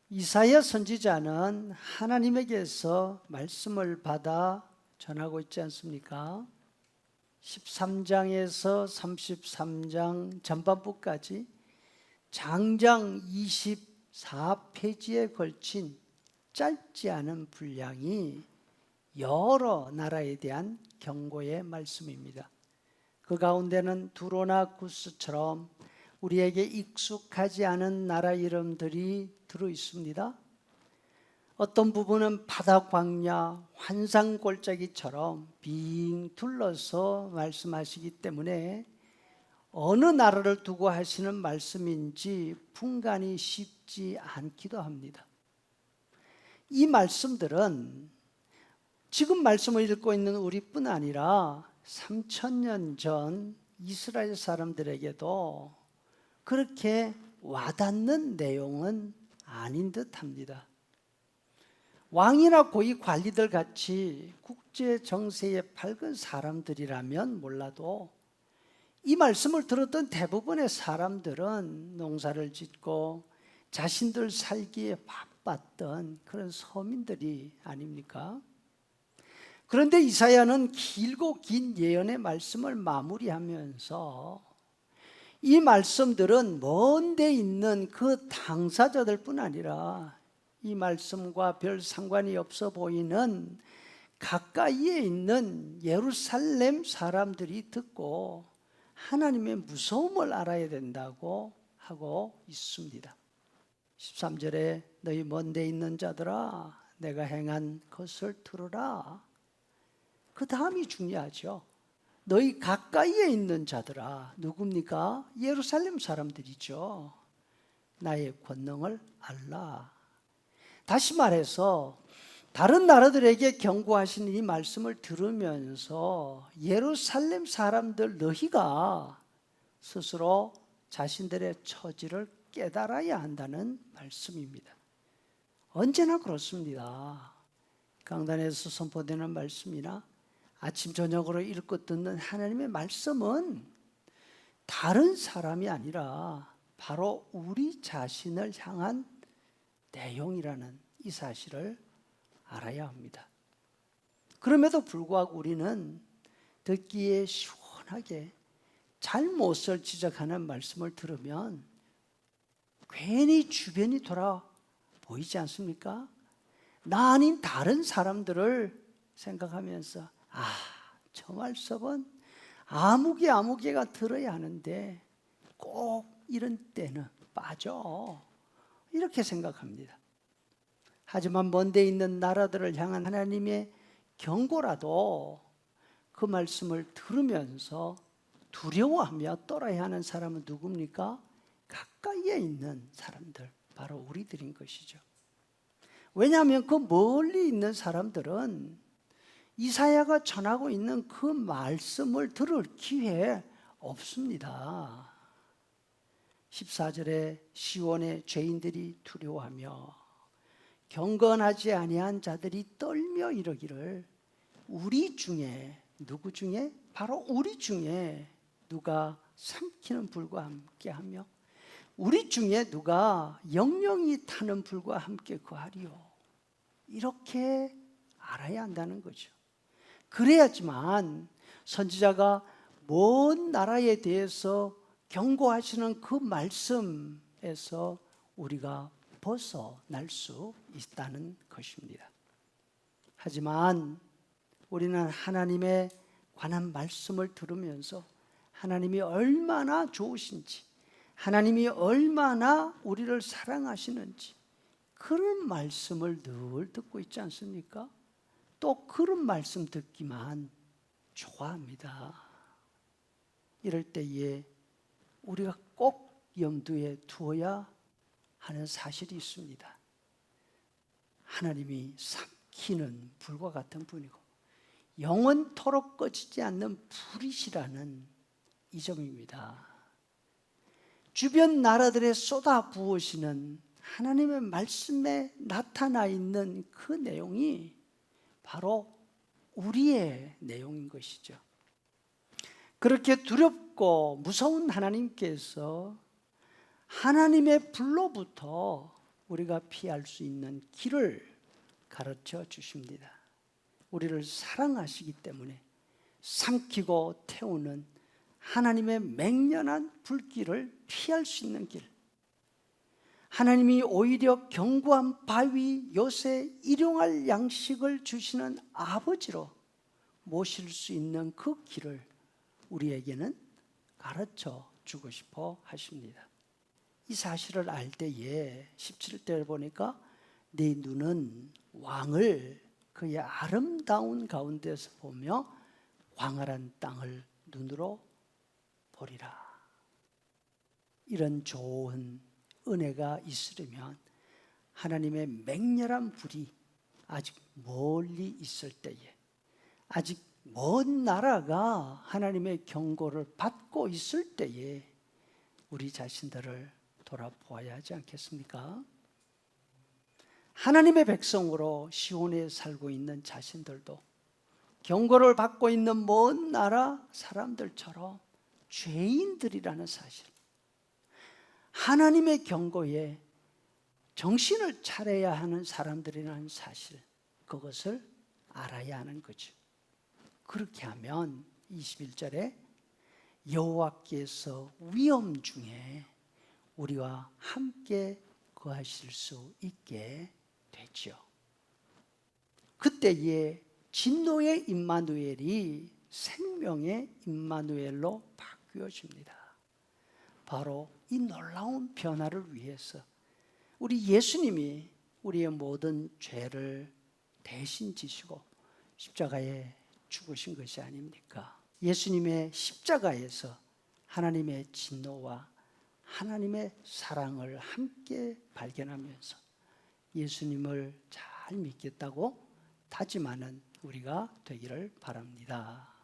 이사야 선지자는 하나님에게서 말씀을 받아 전하고 있지 않습니까? 13장에서 33장 전반부까지 장장 24페이지에 걸친 짧지 않은 분량이 여러 나라에 대한 경고의 말씀입니다. 그 가운데는 두로나 구스처럼 우리에게 익숙하지 않은 나라 이름들이 들어 있습니다. 어떤 부분은 바다 광야, 환상 골짜기처럼 빙 둘러서 말씀하시기 때문에 어느 나라를 두고 하시는 말씀인지 분간이 쉽지 않기도 합니다. 이 말씀들은 지금 말씀을 읽고 있는 우리뿐 아니라 3000년 전 이스라엘 사람들에게도 그렇게 와닿는 내용은 아닌 듯합니다. 왕이나 고위 관리들 같이 국제 정세에 밝은 사람들이라면 몰라도 이 말씀을 들었던 대부분의 사람들은 농사를 짓고 자신들 살기에 바빴던 그런 서민들이 아닙니까? 그런데 이사야는 길고 긴 예언의 말씀을 마무리하면서 이 말씀들은 먼 데 있는 그 당사자들 뿐 아니라 이 말씀과 별 상관이 없어 보이는 가까이에 있는 예루살렘 사람들이 듣고 하나님의 무서움을 알아야 된다고 하고 있습니다. 13절에 너희 먼 데 있는 자들아 내가 행한 것을 들으라. 그 다음이 중요하죠. 너희 가까이에 있는 자들아, 누굽니까? 예루살렘 사람들이죠. 나의 권능을 알라. 다시 말해서 다른 나라들에게 경고하시는 이 말씀을 들으면서 예루살렘 사람들 너희가 스스로 자신들의 처지를 깨달아야 한다는 말씀입니다. 언제나 그렇습니다. 강단에서 선포되는 말씀이나 아침 저녁으로 읽고 듣는 하나님의 말씀은 다른 사람이 아니라 바로 우리 자신을 향한 내용이라는 이 사실을 알아야 합니다. 그럼에도 불구하고 우리는 듣기에 시원하게 잘못을 지적하는 말씀을 들으면 괜히 주변이 돌아 보이지 않습니까? 나 아닌 다른 사람들을 생각하면서 저 말씀은 아무개가 들어야 하는데 꼭 이런 때는 빠져. 이렇게 생각합니다. 하지만 먼 데 있는 나라들을 향한 하나님의 경고라도 그 말씀을 들으면서 두려워하며 떠나야 하는 사람은 누굽니까? 가까이에 있는 사람들, 바로 우리들인 것이죠. 왜냐하면 그 멀리 있는 사람들은 이사야가 전하고 있는 그 말씀을 들을 기회 없습니다. 14절에 시온의 죄인들이 두려워하며 경건하지 아니한 자들이 떨며 이러기를 우리 중에 누구 중에? 바로 우리 중에 누가 삼키는 불과 함께하며 우리 중에 누가 영영이 타는 불과 함께 거하리요. 이렇게 알아야 한다는 거죠. 그래야지만 선지자가 먼 나라에 대해서 경고하시는 그 말씀에서 우리가 벗어날 수 있다는 것입니다. 하지만 우리는 하나님의 관한 말씀을 들으면서 하나님이 얼마나 좋으신지, 하나님이 얼마나 우리를 사랑하시는지 그런 말씀을 늘 듣고 있지 않습니까? 또 그런 말씀 듣기만 좋아합니다. 이럴 때에 우리가 꼭 염두에 두어야 하는 사실이 있습니다. 하나님이 삼키는 불과 같은 분이고 영원토록 꺼지지 않는 불이시라는 이 점입니다. 주변 나라들에 쏟아 부으시는 하나님의 말씀에 나타나 있는 그 내용이 바로 우리의 내용인 것이죠. 그렇게 두렵고 무서운 하나님께서 하나님의 불로부터 우리가 피할 수 있는 길을 가르쳐 주십니다. 우리를 사랑하시기 때문에 삼키고 태우는 하나님의 맹렬한 불길을 피할 수 있는 길, 하나님이 오히려 견고한 바위 요새 일용할 양식을 주시는 아버지로 모실 수 있는 그 길을 우리에게는 가르쳐 주고 싶어 하십니다. 이 사실을 알 때에 17절을 보니까 네 눈은 왕을 그의 아름다운 가운데서 보며 광활한 땅을 눈으로 보리라. 이런 좋은 은혜가 있으려면 하나님의 맹렬한 불이 아직 멀리 있을 때에, 아직 먼 나라가 하나님의 경고를 받고 있을 때에 우리 자신들을 돌아보아야 하지 않겠습니까? 하나님의 백성으로 시온에 살고 있는 자신들도 경고를 받고 있는 먼 나라 사람들처럼 죄인들이라는 사실, 하나님의 경고에 정신을 차려야 하는 사람들이라는 사실, 그것을 알아야 하는 거죠. 그렇게 하면 21절에 여호와께서 위험 중에 우리와 함께 거하실 수 있게 되죠. 그때에 진노의 임마누엘이 생명의 임마누엘로 바뀌어집니다. 바로 이 놀라운 변화를 위해서 우리 예수님이 우리의 모든 죄를 대신 지시고 십자가에 죽으신 것이 아닙니까? 예수님의 십자가에서 하나님의 진노와 하나님의 사랑을 함께 발견하면서 예수님을 잘 믿겠다고 다짐하는 우리가 되기를 바랍니다.